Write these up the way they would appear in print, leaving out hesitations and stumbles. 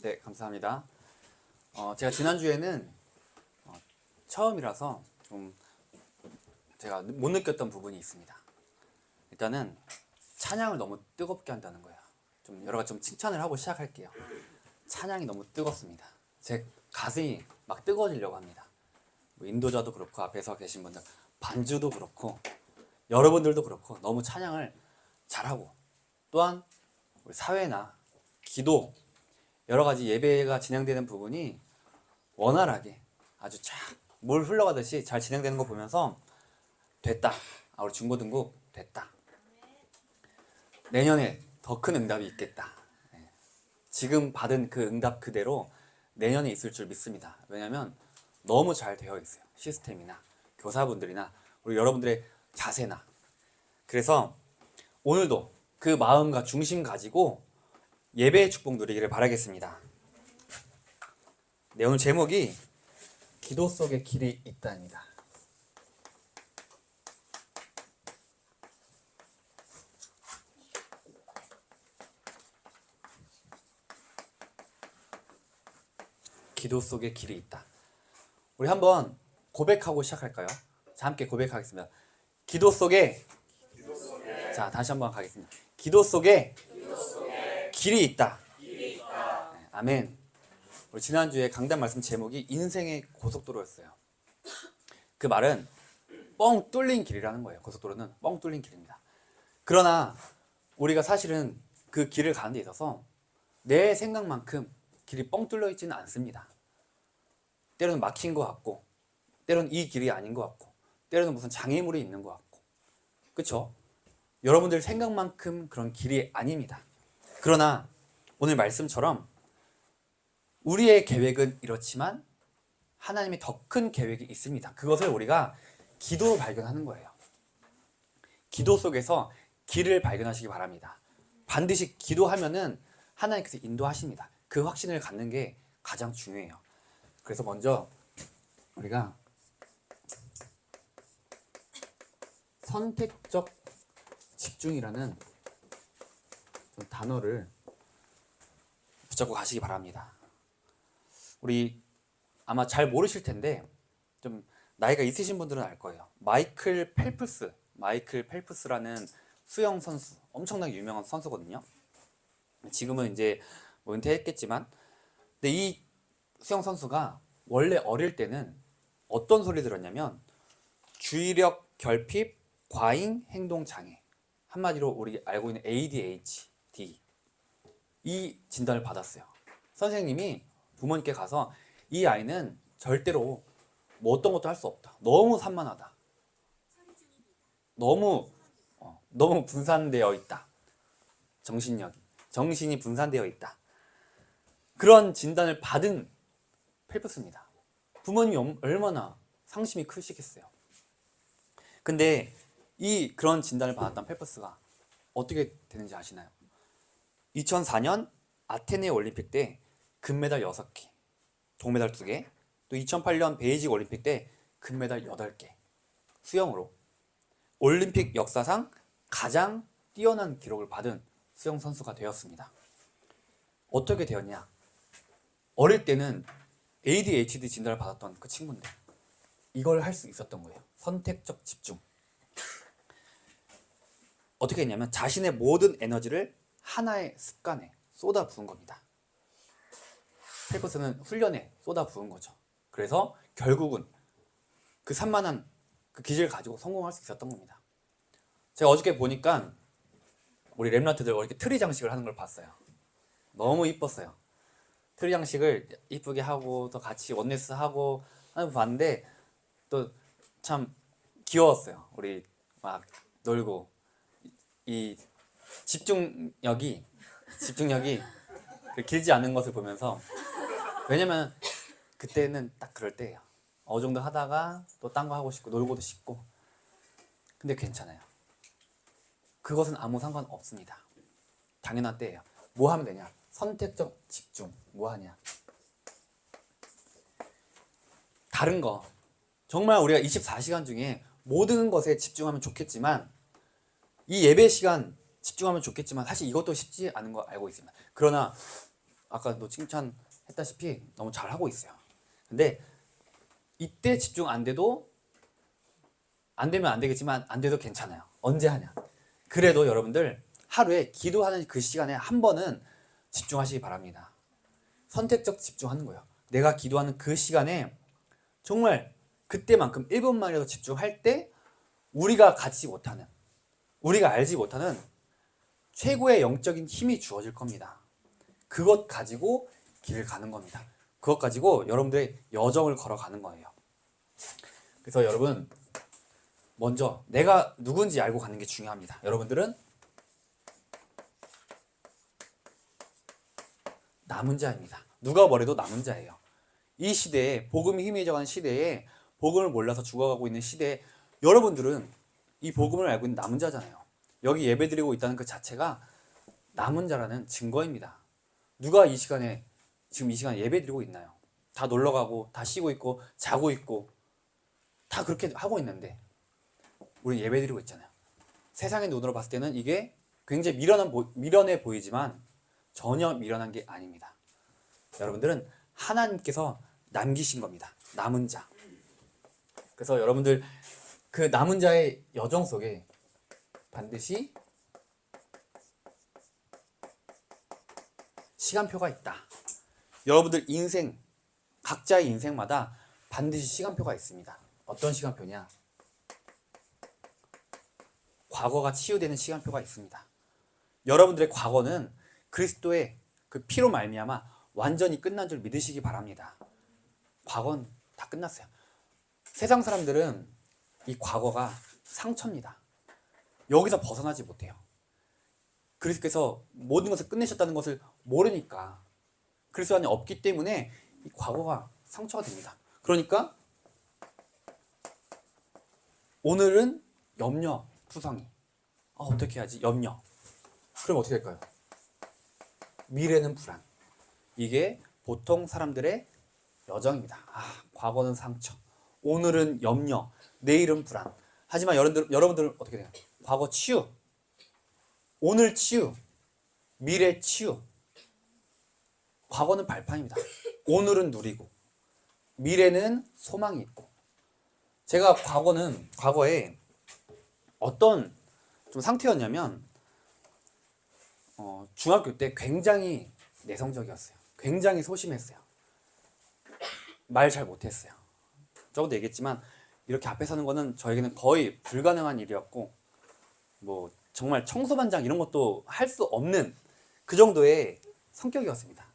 네, 감사합니다. 제가 지난주에는 처음이라서 좀 제가 못 느꼈던 부분이 있습니다. 일단은 찬양을 너무 뜨겁게 한다는 거예요. 좀 여러 가지 좀 칭찬을 하고 시작할게요. 찬양이 너무 뜨겁습니다. 제 가슴이 막 뜨거워지려고 합니다. 뭐 인도자도 그렇고 앞에서 계신 분들, 반주도 그렇고 여러분들도 그렇고 너무 찬양을 잘하고, 또한 우리 사회나 기도 여러 가지 예배가 진행되는 부분이 원활하게 아주 쫙 물 흘러가듯이 잘 진행되는 거 보면서 됐다. 우리 중고등부 됐다. 내년에 더 큰 응답이 있겠다. 지금 받은 그 응답 그대로 내년에 있을 줄 믿습니다. 왜냐하면 너무 잘 되어 있어요. 시스템이나 교사분들이나 우리 여러분들의 자세나. 그래서 오늘도 그 마음과 중심 가지고 예배의 축복 누리기를 바라겠습니다. 네, 오늘 제목이 기도 속에 길이 있다입니다. 기도 속에 길이 있다. 우리 한번 고백하고 시작할까요? 자, 함께 고백하겠습니다. 기도 속에, 자, 다시 한번 가겠습니다. 기도 속에 길이 있다. 네, 아멘. 우리 지난주에 강단 말씀 제목이 인생의 고속도로였어요. 그 말은 뻥 뚫린 길이라는 거예요. 고속도로는 뻥 뚫린 길입니다. 그러나 우리가 사실은 그 길을 가는 데 있어서 내 생각만큼 길이 뻥 뚫려 있지는 않습니다. 때로는 막힌 것 같고, 때로는 이 길이 아닌 것 같고, 때로는 무슨 장애물이 있는 것 같고, 그렇죠? 여러분들 생각만큼 그런 길이 아닙니다. 그러나 오늘 말씀처럼 우리의 계획은 이렇지만 하나님의 더 큰 계획이 있습니다. 그것을 우리가 기도로 발견하는 거예요. 기도 속에서 길을 발견하시기 바랍니다. 반드시 기도하면은 하나님께서 인도하십니다. 그 확신을 갖는 게 가장 중요해요. 그래서 먼저 우리가 선택적 집중이라는 단어를 붙잡고 가시기 바랍니다. 우리 아마 잘 모르실 텐데 좀 나이가 있으신 분들은 알 거예요. 마이클 펠프스라는 수영 선수, 엄청나게 유명한 선수거든요. 지금은 이제 뭐 은퇴했겠지만, 근데 이 수영 선수가 원래 어릴 때는 어떤 소리 들었냐면 주의력 결핍 과잉 행동 장애, 한마디로 우리 알고 있는 ADHD, 이 진단을 받았어요. 선생님이 부모님께 가서 이 아이는 절대로 뭐 어떤 것도 할 수 없다. 너무 산만하다. 너무 분산되어 있다. 정신이 분산되어 있다. 그런 진단을 받은 펠프스입니다. 부모님이 얼마나 상심이 크시겠어요. 근데 그런 진단을 받았던 펠프스가 어떻게 되는지 아시나요? 2004년 아테네 올림픽 때 금메달 6개, 동메달 2개, 또 2008년 베이징 올림픽 때 금메달 8개, 수영으로 올림픽 역사상 가장 뛰어난 기록을 받은 수영 선수가 되었습니다. 어떻게 되었냐? 어릴 때는 ADHD 진단을 받았던 그 친구인데 이걸 할 수 있었던 거예요. 선택적 집중. 어떻게 했냐면 자신의 모든 에너지를 하나의 습관에 쏟아 부은 겁니다. 펠프스는 훈련에 쏟아 부은 거죠. 그래서 결국은 그 산만한 그 기질을 가지고 성공할 수 있었던 겁니다. 제가 어저께 보니까 우리 랩런트들 이렇게 트리 장식을 하는 걸 봤어요. 너무 이뻤어요. 트리 장식을 이쁘게 하고 또 같이 원네스 하고 하는 거 봤는데 또 참 귀여웠어요. 우리 막 놀고 이 집중력이 길지 않은 것을 보면서, 왜냐면 그때는 딱 그럴 때예요. 어느 정도 하다가 또 딴 거 하고 싶고 놀고도 싶고. 근데 괜찮아요. 그것은 아무 상관없습니다. 당연한 때예요. 뭐 하면 되냐? 선택적 집중. 뭐 하냐? 다른 거, 정말 우리가 24시간 중에 모든 것에 집중하면 좋겠지만, 이 예배 시간 집중하면 좋겠지만 사실 이것도 쉽지 않은 거 알고 있습니다. 그러나 아까도 칭찬했다시피 너무 잘하고 있어요. 근데 이때 집중 안 돼도 안 되면 안 되겠지만 안 돼도 괜찮아요. 언제 하냐. 그래도 여러분들 하루에 기도하는 그 시간에 한 번은 집중하시기 바랍니다. 선택적 집중하는 거예요. 내가 기도하는 그 시간에 정말 그때만큼 1분만이라도 집중할 때 우리가 갖지 못하는, 우리가 알지 못하는 최고의 영적인 힘이 주어질 겁니다. 그것 가지고 길을 가는 겁니다. 그것 가지고 여러분들의 여정을 걸어가는 거예요. 그래서 여러분 먼저 내가 누군지 알고 가는 게 중요합니다. 여러분들은 남은 자입니다. 누가 뭐래도 남은 자예요. 이 시대에 복음이 희미해져가는 시대에 복음을 몰라서 죽어가고 있는 시대에 여러분들은 이 복음을 알고 있는 남은 자잖아요. 여기 예배드리고 있다는 그 자체가 남은 자라는 증거입니다. 누가 이 시간에 지금 이 시간에 예배드리고 있나요? 다 놀러가고 다 쉬고 있고 자고 있고 다 그렇게 하고 있는데 우리 예배드리고 있잖아요. 세상의 눈으로 봤을 때는 이게 굉장히 미련해 보이지만 전혀 미련한 게 아닙니다. 여러분들은 하나님께서 남기신 겁니다. 남은 자. 그래서 여러분들 그 남은 자의 여정 속에 반드시 시간표가 있다. 여러분들 인생, 각자의 인생마다 반드시 시간표가 있습니다. 어떤 시간표냐? 과거가 치유되는 시간표가 있습니다. 여러분들의 과거는 그리스도의 그 피로 말미암아 완전히 끝난 줄 믿으시기 바랍니다. 과거는 다 끝났어요. 세상 사람들은 이 과거가 상처입니다. 여기서 벗어나지 못해요. 그리스도께서 모든 것을 끝내셨다는 것을 모르니까 그리스도 안에 없기 때문에 이 과거가 상처가 됩니다. 그러니까 오늘은 염려, 투성이. 어떻게 해야지? 염려. 그럼 어떻게 될까요? 미래는 불안. 이게 보통 사람들의 여정입니다. 과거는 상처, 오늘은 염려, 내일은 불안. 하지만 여러분들은 어떻게 돼요? 과거 치유, 오늘 치유, 미래 치유. 과거는 발판입니다. 오늘은 누리고 미래는 소망이 있고. 제가 과거에 어떤 좀 상태였냐면 중학교 때 굉장히 내성적이었어요. 굉장히 소심했어요. 말 잘 못했어요. 저번도 얘기했지만 이렇게 앞에 서는 거는 저에게는 거의 불가능한 일이었고 뭐 정말 청소반장 이런 것도 할 수 없는 그 정도의 성격이었습니다.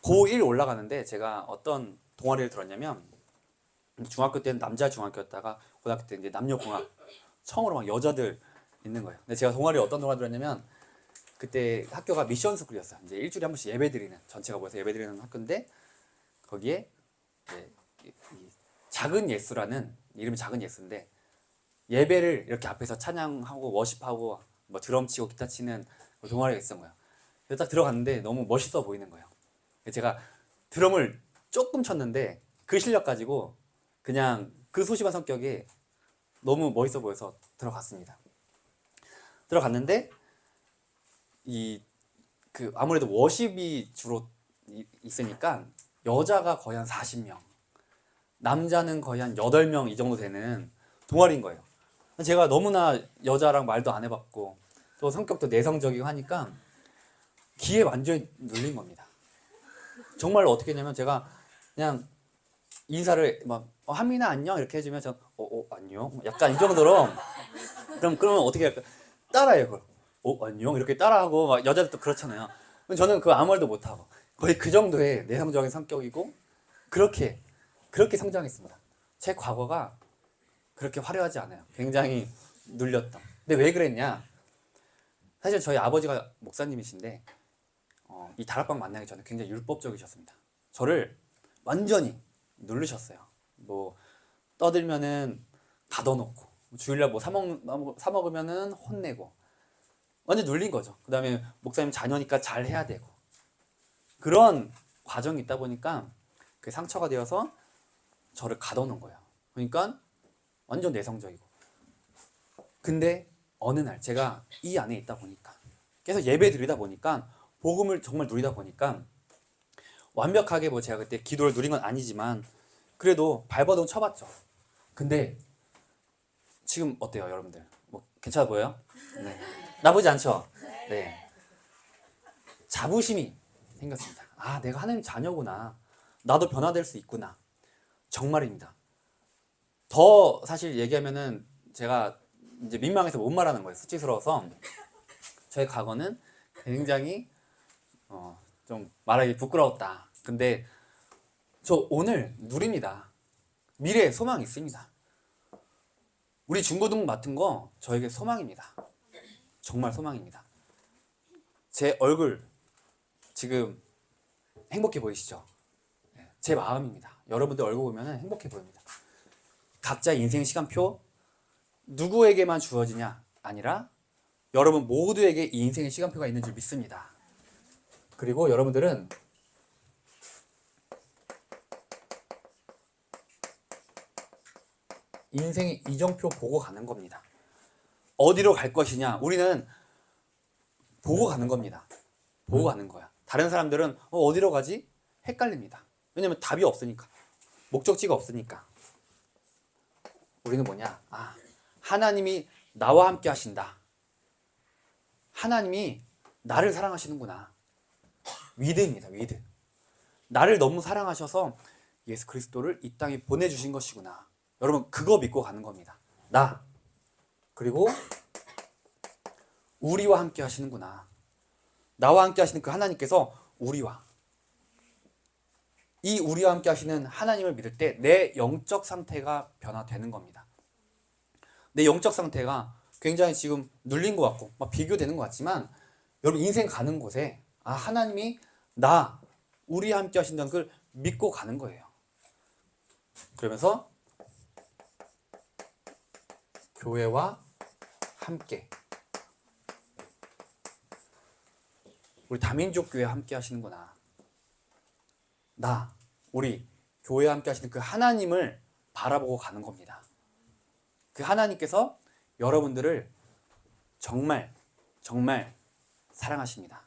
고1 올라가는데 제가 어떤 동아리를 들었냐면 중학교 때는 남자 중학교였다가 고등학교 때 이제 남녀공학 처음으로 막 여자들 있는 거예요. 근데 제가 어떤 동아리 들었냐면 그때 학교가 미션 스쿨이었어요. 이제 일주일에 한 번씩 예배드리는 전체가 모여서 예배드리는 학교인데 거기에 이 작은 예수라는 이름이 작은 예수인데 예배를 이렇게 앞에서 찬양하고 워십하고 뭐 드럼 치고 기타 치는 동아리가 있었던 거예요. 그래서 딱 들어갔는데 너무 멋있어 보이는 거예요. 제가 드럼을 조금 쳤는데 그 실력 가지고 그냥 그 소심한 성격에 너무 멋있어 보여서 들어갔습니다. 들어갔는데 아무래도 워십이 주로 있으니까 여자가 거의 한 40명, 남자는 거의 한 8명 이 정도 되는 동아리인 거예요. 제가 너무나 여자랑 말도 안 해봤고 또 성격도 내성적이고 하니까 기에 완전히 눌린 겁니다. 정말로 어떻게 했냐면 제가 그냥 인사를 막 한민아 안녕 이렇게 해주면 저 안녕 약간 이 정도로 그러면 어떻게 할까? 따라해요. 그걸 안녕 이렇게 따라하고 막 여자들도 그렇잖아요. 저는 그거 아무 말도 못하고 거의 그 정도의 내성적인 성격이고 그렇게 성장했습니다. 제 과거가 그렇게 화려하지 않아요. 굉장히 눌렸던. 근데 왜 그랬냐? 사실 저희 아버지가 목사님이신데 이 다락방 만나기 전에 굉장히 율법적이셨습니다. 저를 완전히 누르셨어요. 뭐 떠들면은 가둬놓고 주일날 뭐 사 먹으면은 혼내고 완전 눌린 거죠. 그 다음에 목사님 자녀니까 잘 해야 되고 그런 과정이 있다 보니까 그게 상처가 되어서 저를 가둬놓은 거예요. 그러니까 완전 내성적이고. 근데 어느 날 제가 이 안에 있다 보니까 계속 예배 드리다 보니까 복음을 정말 누리다 보니까 완벽하게 뭐 제가 그때 기도를 누린 건 아니지만 그래도 발버둥 쳐봤죠. 근데 지금 어때요, 여러분들? 뭐 괜찮아 보여요? 네. 나쁘지 않죠? 네. 자부심이 생겼습니다. 아, 내가 하나님 자녀구나. 나도 변화될 수 있구나. 정말입니다. 더 사실 얘기하면은 제가 이제 민망해서 못 말하는 거예요. 수치스러워서. 저의 과거는 굉장히 좀 말하기 부끄러웠다. 근데 저 오늘 누립니다. 미래에 소망이 있습니다. 우리 중고등 맡은 거 저에게 소망입니다. 정말 소망입니다. 제 얼굴 지금 행복해 보이시죠? 제 마음입니다. 여러분들 얼굴 보면 행복해 보입니다. 각자의 인생 시간표 누구에게만 주어지냐 아니라 여러분 모두에게 이 인생의 시간표가 있는 줄 믿습니다. 그리고 여러분들은 인생의 이정표 보고 가는 겁니다. 어디로 갈 것이냐 우리는 보고 가는 겁니다. 보고 가는 거야. 다른 사람들은 어디로 가지? 헷갈립니다. 왜냐면 답이 없으니까. 목적지가 없으니까. 우리는 뭐냐? 아, 하나님이 나와 함께 하신다. 하나님이 나를 사랑하시는구나. 위드입니다. 위드. 나를 너무 사랑하셔서 예수 그리스도를 이 땅에 보내주신 것이구나. 여러분 그거 믿고 가는 겁니다. 나 그리고 우리와 함께 하시는구나. 나와 함께 하시는 그 하나님께서 우리와 함께 하시는 하나님을 믿을 때 내 영적 상태가 변화되는 겁니다. 내 영적 상태가 굉장히 지금 눌린 것 같고 막 비교되는 것 같지만 여러분 인생 가는 곳에 아 하나님이 우리와 함께 하신다는 걸 믿고 가는 거예요. 그러면서 교회와 함께 우리 다민족 교회 함께 하시는구나. 우리 교회와 함께 하시는 그 하나님을 바라보고 가는 겁니다. 그 하나님께서 여러분들을 정말 정말 사랑하십니다.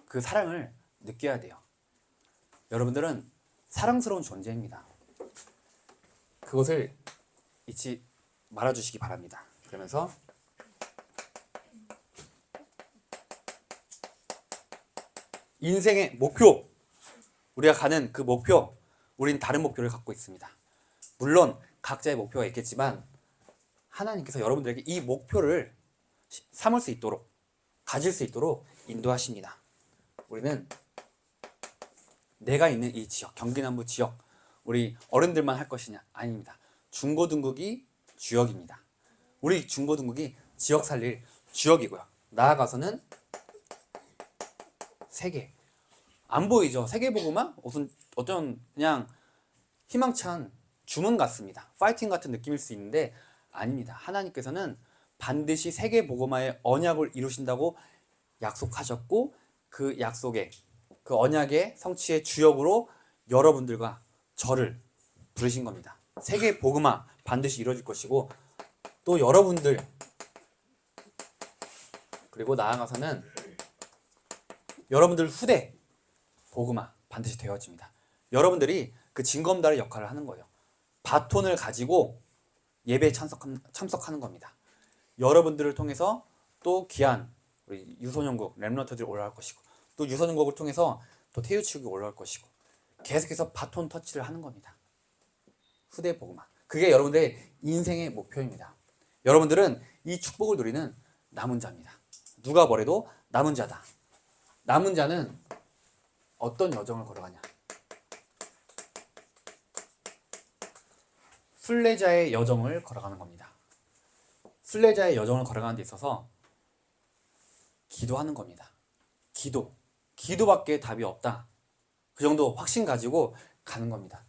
그 사랑을 느껴야 돼요. 여러분들은 사랑스러운 존재입니다. 그것을 잊지 말아주시기 바랍니다. 그러면서 인생의 목표, 우리가 가는 그 목표, 우린 다른 목표를 갖고 있습니다. 물론 각자의 목표가 있겠지만 하나님께서 여러분들에게 이 목표를 삼을 수 있도록, 가질 수 있도록 인도하십니다. 우리는 내가 있는 이 지역, 경기남부 지역, 우리 어른들만 할 것이냐? 아닙니다. 중고등국이 주역입니다. 우리 중고등국이 지역 살릴 주역이고요. 나아가서는 세계. 안 보이죠? 세계복음화? 어떤 그냥 희망찬 주문 같습니다. 파이팅 같은 느낌일 수 있는데 아닙니다. 하나님께서는 반드시 세계복음화의 언약을 이루신다고 약속하셨고 그 약속의 그 언약의 성취의 주역으로 여러분들과 저를 부르신 겁니다. 세계복음화 반드시 이루어질 것이고 또 여러분들 그리고 나아가서는 여러분들 후대 복음화 반드시 되어집니다. 여러분들이 그 징검다리 역할을 하는 거예요. 바톤을 가지고 예배에 참석하는 겁니다. 여러분들을 통해서 또 귀한 우리 유소년국 렘넌트들이 올라갈 것이고 또 유소년국을 통해서 또 태유치국이 올라갈 것이고 계속해서 바톤 터치를 하는 겁니다. 후대 복음화. 그게 여러분들의 인생의 목표입니다. 여러분들은 이 축복을 누리는 남은 자입니다. 누가 뭐래도 남은 자다. 남은 자는 어떤 여정을 걸어가냐? 순례자의 여정을 걸어가는 겁니다. 순례자의 여정을 걸어가는 데 있어서 기도하는 겁니다. 기도밖에 답이 없다. 그 정도 확신 가지고 가는 겁니다.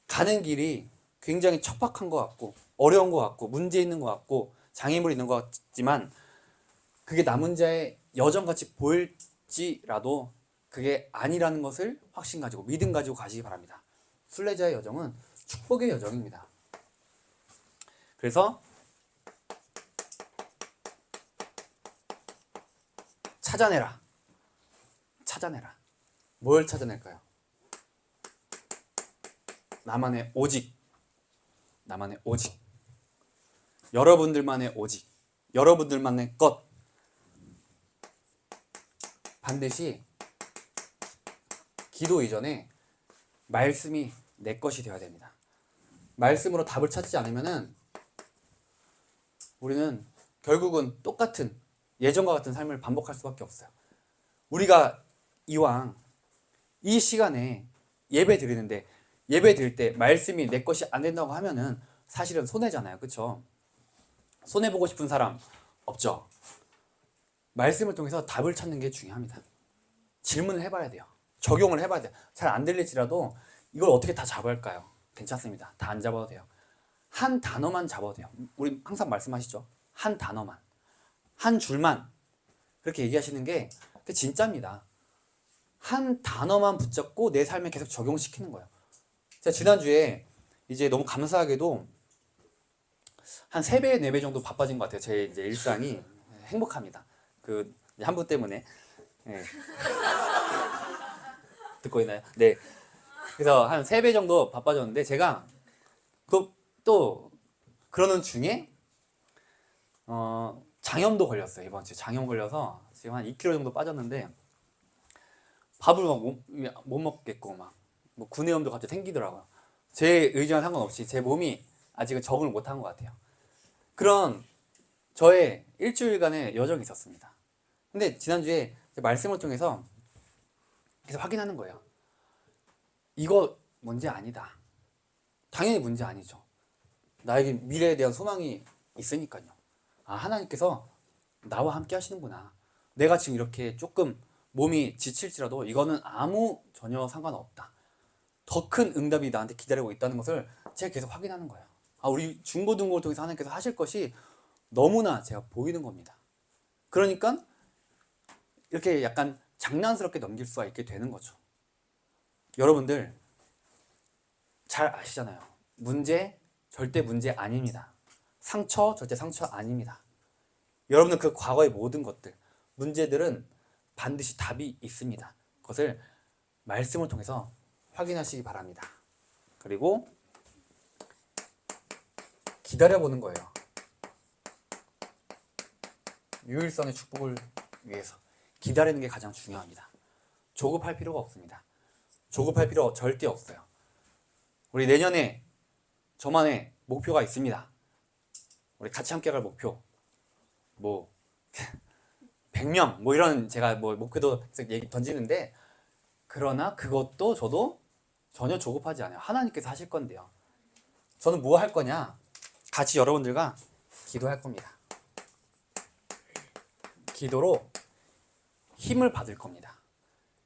가는 길이 굉장히 척박한 것 같고 어려운 것 같고 문제 있는 것 같고 장애물이 있는 것 같지만 그게 남은 자의 여정같이 보일지라도 그게 아니라는 것을 확신 가지고 믿음 가지고 가시기 바랍니다. 순례자의 여정은 축복의 여정입니다. 그래서 찾아내라. 찾아내라. 뭘 찾아낼까요? 나만의 오직, 나만의 오직, 여러분들만의 오직, 여러분들만의 것. 반드시 기도 이전에 말씀이 내 것이 되어야 됩니다. 말씀으로 답을 찾지 않으면은 우리는 결국은 똑같은 예전과 같은 삶을 반복할 수밖에 없어요. 우리가 이왕 이 시간에 예배 드리는데 예배 드릴 때 말씀이 내 것이 안 된다고 하면은 사실은 손해잖아요. 그렇죠? 손해 보고 싶은 사람 없죠? 말씀을 통해서 답을 찾는 게 중요합니다. 질문을 해봐야 돼요. 적용을 해봐야 돼요. 잘 안 들릴지라도 이걸 어떻게 다 잡을까요? 괜찮습니다. 다 안 잡아도 돼요. 한 단어만 잡아도 돼요. 우리 항상 말씀하시죠? 한 단어만, 한 줄만 그렇게 얘기하시는 게 진짜입니다. 한 단어만 붙잡고 내 삶에 계속 적용시키는 거예요. 제가 지난주에 이제 너무 감사하게도 한 3배, 4배 정도 바빠진 것 같아요. 제 이제 일상이 행복합니다. 그 한 분 때문에. 네. 듣고 있나요? 네. 그래서 한 3배 정도 바빠졌는데 제가 또 그러는 중에 장염도 걸렸어요. 이번 주에 장염 걸려서 지금 한 2kg 정도 빠졌는데 밥을 못 먹겠고 뭐 구내염도 갑자기 생기더라고요. 제 의지와 상관없이 제 몸이 아직은 적응을 못한 것 같아요. 그런 저의 일주일간의 여정이 있었습니다. 근데 지난주에 말씀을 통해서 계속 확인하는 거예요. 이거 문제 아니다. 당연히 문제 아니죠. 나에게 미래에 대한 소망이 있으니까요. 아, 하나님께서 나와 함께 하시는구나. 내가 지금 이렇게 조금 몸이 지칠지라도 이거는 아무 전혀 상관없다. 더 큰 응답이 나한테 기다리고 있다는 것을 제가 계속 확인하는 거예요. 아, 우리 중고등부를 통해서 하나님께서 하실 것이 너무나 제가 보이는 겁니다. 그러니까 이렇게 약간 장난스럽게 넘길 수가 있게 되는 거죠. 여러분들 잘 아시잖아요. 문제 절대 문제 아닙니다. 상처 절대 상처 아닙니다. 여러분들 그 과거의 모든 것들, 문제들은 반드시 답이 있습니다. 그것을 말씀을 통해서 확인하시기 바랍니다. 그리고 기다려보는 거예요. 유일성의 축복을 위해서 기다리는 게 가장 중요합니다. 조급할 필요가 없습니다. 조급할 필요 절대 없어요. 우리 내년에 저만의 목표가 있습니다. 우리 같이 함께 갈 목표 뭐 100명 뭐 이런 제가 뭐 목표도 얘기 던지는데 그러나 그것도 저도 전혀 조급하지 않아요. 하나님께서 하실 건데요. 저는 뭐 할 거냐? 같이 여러분들과 기도할 겁니다. 기도로 힘을 받을 겁니다.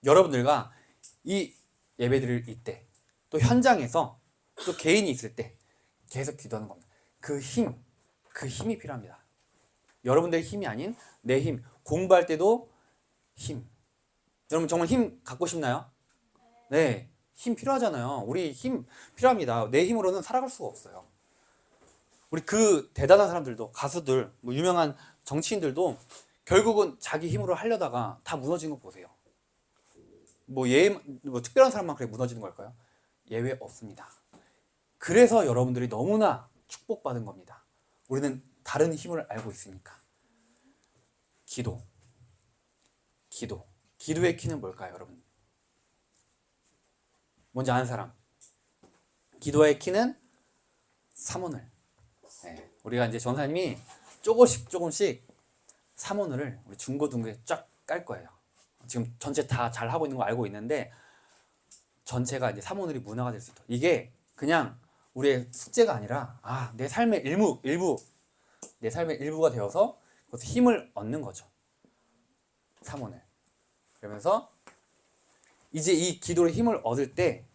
여러분들과 이 예배드릴 이때 또 현장에서 또 개인이 있을 때 계속 기도하는 겁니다. 그 힘이 필요합니다. 여러분들의 힘이 아닌 내 힘, 공부할 때도 힘. 여러분 정말 힘 갖고 싶나요? 네, 힘 필요하잖아요. 우리 힘 필요합니다. 내 힘으로는 살아갈 수가 없어요. 우리 그 대단한 사람들도 가수들, 뭐 유명한 정치인들도 결국은 자기 힘으로 하려다가 다 무너진 거 보세요. 뭐 특별한 사람만 그래 무너지는 걸까요? 예외 없습니다. 그래서 여러분들이 너무나 축복받은 겁니다. 우리는 다른 힘을 알고 있으니까. 기도의 키는 뭘까요, 여러분? 뭔지 아는 사람? 기도의 키는 삼원을. 네, 우리가 이제 전사님이 조금씩 삼원을 우리 중고등부에 쫙 깔 거예요. 지금 전체 다 잘 하고 있는 거 알고 있는데 전체가 이제 삼원을이 문화가 될 수 있도록. 이게 그냥 우리의 숙제가 아니라 내 삶의 내 삶의 일부가 되어서 그것에 힘을 얻는 거죠. 삼원을. 그러면서 이제 이 기도로 힘을 얻을 때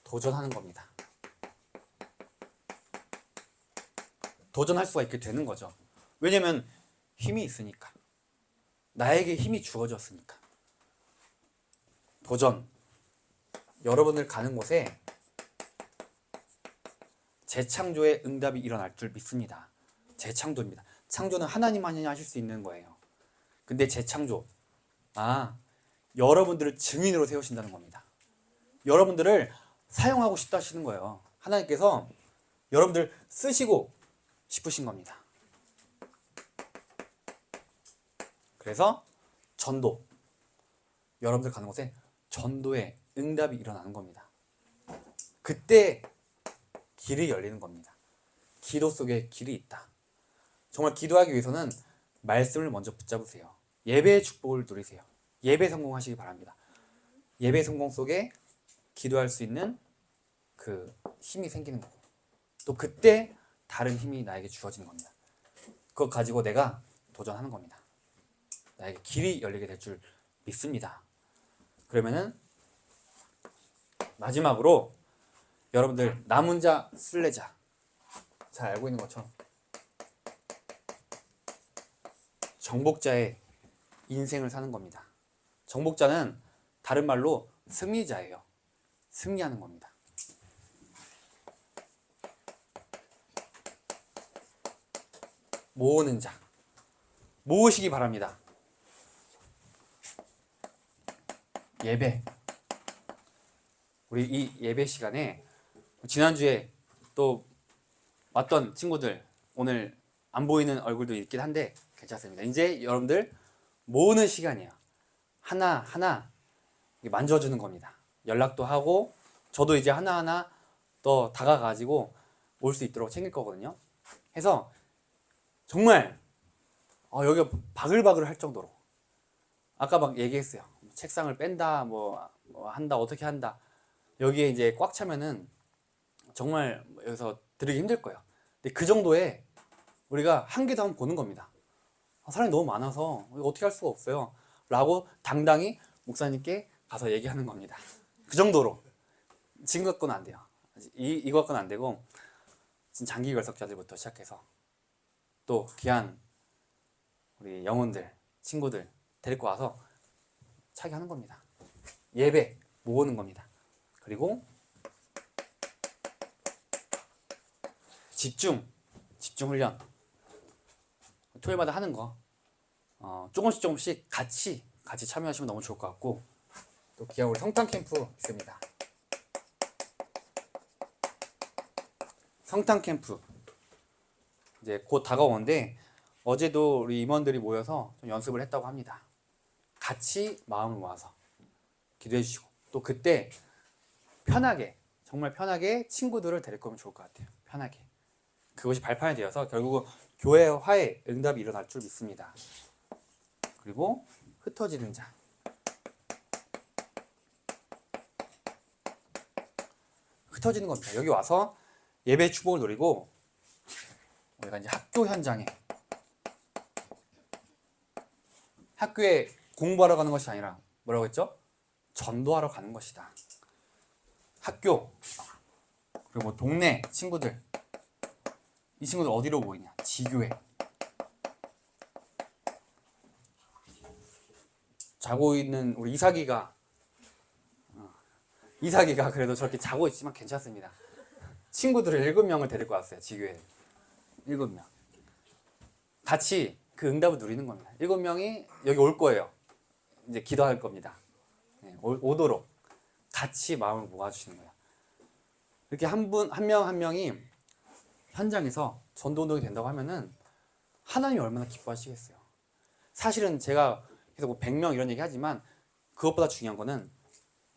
도전하는 겁니다. 도전할 수가 있게 되는 거죠. 왜냐면 힘이 있으니까. 나에게 힘이 주어졌으니까. 도전. 여러분들 가는 곳에 재창조의 응답이 일어날 줄 믿습니다. 재창조입니다. 창조는 하나님만이 하실 수 있는 거예요. 근데 재창조. 여러분들을 증인으로 세우신다는 겁니다. 여러분들을 사용하고 싶다 하시는 거예요. 하나님께서 여러분들 쓰시고 싶으신 겁니다. 그래서 전도, 여러분들 가는 곳에 전도의 응답이 일어나는 겁니다. 그때 길이 열리는 겁니다. 기도 속에 길이 있다. 정말 기도하기 위해서는 말씀을 먼저 붙잡으세요. 예배의 축복을 누리세요. 예배 성공하시기 바랍니다. 예배 성공 속에 기도할 수 있는 그 힘이 생기는 거고, 또 그때 다른 힘이 나에게 주어지는 겁니다. 그거 가지고 내가 도전하는 겁니다. 나에게 길이 열리게 될 줄 믿습니다. 그러면은 마지막으로 여러분들 남은 자 순례자, 잘 알고 있는 것처럼 정복자의 인생을 사는 겁니다. 정복자는 다른 말로 승리자예요. 승리하는 겁니다. 모으는 자, 모으시기 바랍니다. 예배, 우리 이 예배 시간에 지난주에 또 왔던 친구들, 오늘 안 보이는 얼굴도 있긴 한데 괜찮습니다. 이제 여러분들 모으는 시간이에요. 하나하나 만져주는 겁니다. 연락도 하고, 저도 이제 하나하나 더 다가가지고 올 수 있도록 챙길 거거든요. 해서 정말 여기가 바글바글 할 정도로, 아까 막 얘기했어요. 책상을 뺀다, 뭐 한다, 어떻게 한다. 여기에 이제 꽉 차면은 정말 여기서 들으기 힘들 거예요. 근데 그 정도에 우리가 한계도 한번 보는 겁니다. 사람이 너무 많아서 이거 어떻게 할 수가 없어요 라고 당당히 목사님께 가서 얘기하는 겁니다. 그 정도로. 지금 갖고는 안 돼요. 이거 갖고는 안 되고, 장기 결석자들부터 시작해서 또 귀한 우리 영혼들, 친구들 데리고 와서 차게 하는 겁니다. 예배 모으는 겁니다. 그리고 집중 훈련, 토요일마다 하는 거 조금씩 같이 참여하시면 너무 좋을 것 같고, 또 귀한 우리 성탄 캠프 있습니다. 성탄 캠프 이제 곧 다가오는데, 어제도 우리 임원들이 모여서 좀 연습을 했다고 합니다. 같이 마음을 모아서 기도해 주시고, 또 그때 편하게, 정말 편하게 친구들을 데리고 오면 좋을 것 같아요. 편하게. 그것이 발판이 되어서 결국은 교회화의 응답이 일어날 줄 믿습니다. 그리고 흩어지는 자, 흩어지는 겁니다. 여기 와서 예배 축복을 누리고, 우리가 이제 학교 현장에, 학교에 공부하러 가는 것이 아니라 뭐라고 했죠? 전도하러 가는 것이다. 학교, 그리고 뭐 동네 친구들, 이 친구들 어디로 모이냐? 지교회. 자고 있는 우리 이삭이가 그래도 저렇게 자고 있지만 괜찮습니다. 친구들을 7명을 데리고 왔어요. 지교회 7명. 같이 그 응답을 누리는 겁니다. 7명이 여기 올 거예요. 이제 기도할 겁니다. 오도록 같이 마음을 모아주시는 거예요. 이렇게 한 명 한 명이 현장에서 전도운동이 된다고 하면은 하나님이 얼마나 기뻐하시겠어요. 사실은 제가 계속 뭐 100명 이런 얘기 하지만 그것보다 중요한 거는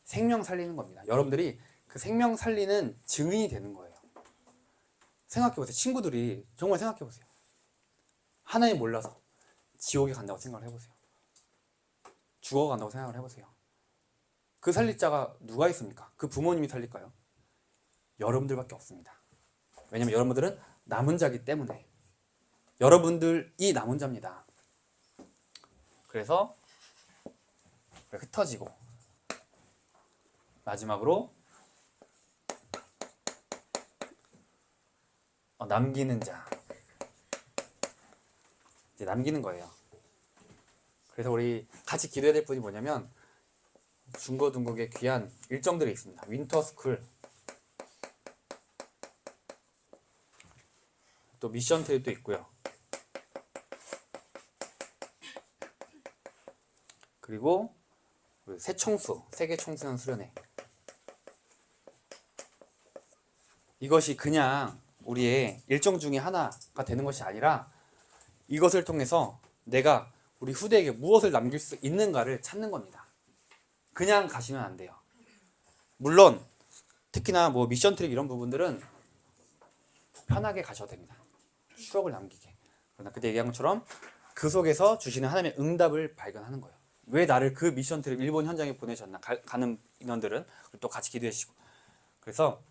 생명 살리는 겁니다. 여러분들이 그 생명 살리는 증인이 되는 거예요. 생각해보세요. 친구들이 정말 생각해보세요. 하나님 몰라서 지옥에 간다고 생각을 해보세요. 죽어간다고 생각을 해보세요. 그 살릴 자가 누가 있습니까? 그 부모님이 살릴까요? 여러분들밖에 없습니다. 왜냐면 여러분들은 남은 자기 때문에. 여러분들이 남은 자입니다. 그래서 흩어지고, 마지막으로 남기는 자, 이제 남기는 거예요. 그래서 우리 같이 기도해야 될 분이 뭐냐면, 중고등국의 귀한 일정들이 있습니다. 윈터스쿨, 또 미션 트립도 있고요. 그리고 새 청수, 세계 청소년 수련회. 이것이 그냥 우리의 일정 중에 하나가 되는 것이 아니라 이것을 통해서 내가 우리 후대에게 무엇을 남길 수 있는가를 찾는 겁니다. 그냥 가시면 안 돼요. 물론 특히나 뭐 미션 트립 이런 부분들은 편하게 가셔도 됩니다. 추억을 남기게. 그러나 그때 얘기한 것처럼 그 속에서 주시는 하나님의 응답을 발견하는 거예요. 왜 나를 그 미션 트립 일본 현장에 보내셨나? 가는 인원들은 또 같이 기도해 주시고. 그래서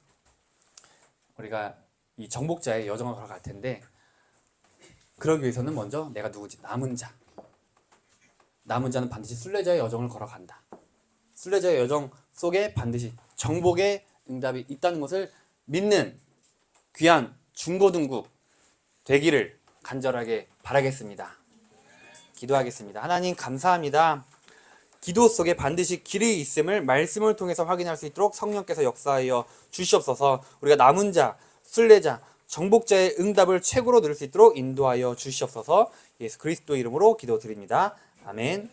우리가 이 정복자의 여정을 걸어갈 텐데 그러기 위해서는 먼저 내가 누구지? 남은 자. 남은 자는 반드시 순례자의 여정을 걸어간다. 순례자의 여정 속에 반드시 정복의 응답이 있다는 것을 믿는 귀한 중고등부 되기를 간절하게 바라겠습니다. 기도하겠습니다. 하나님 감사합니다. 기도 속에 반드시 길이 있음을 말씀을 통해서 확인할 수 있도록 성령께서 역사하여 주시옵소서. 우리가 남은 자, 순례자, 정복자의 응답을 최고로 들을 수 있도록 인도하여 주시옵소서. 예수 그리스도 이름으로 기도드립니다. 아멘.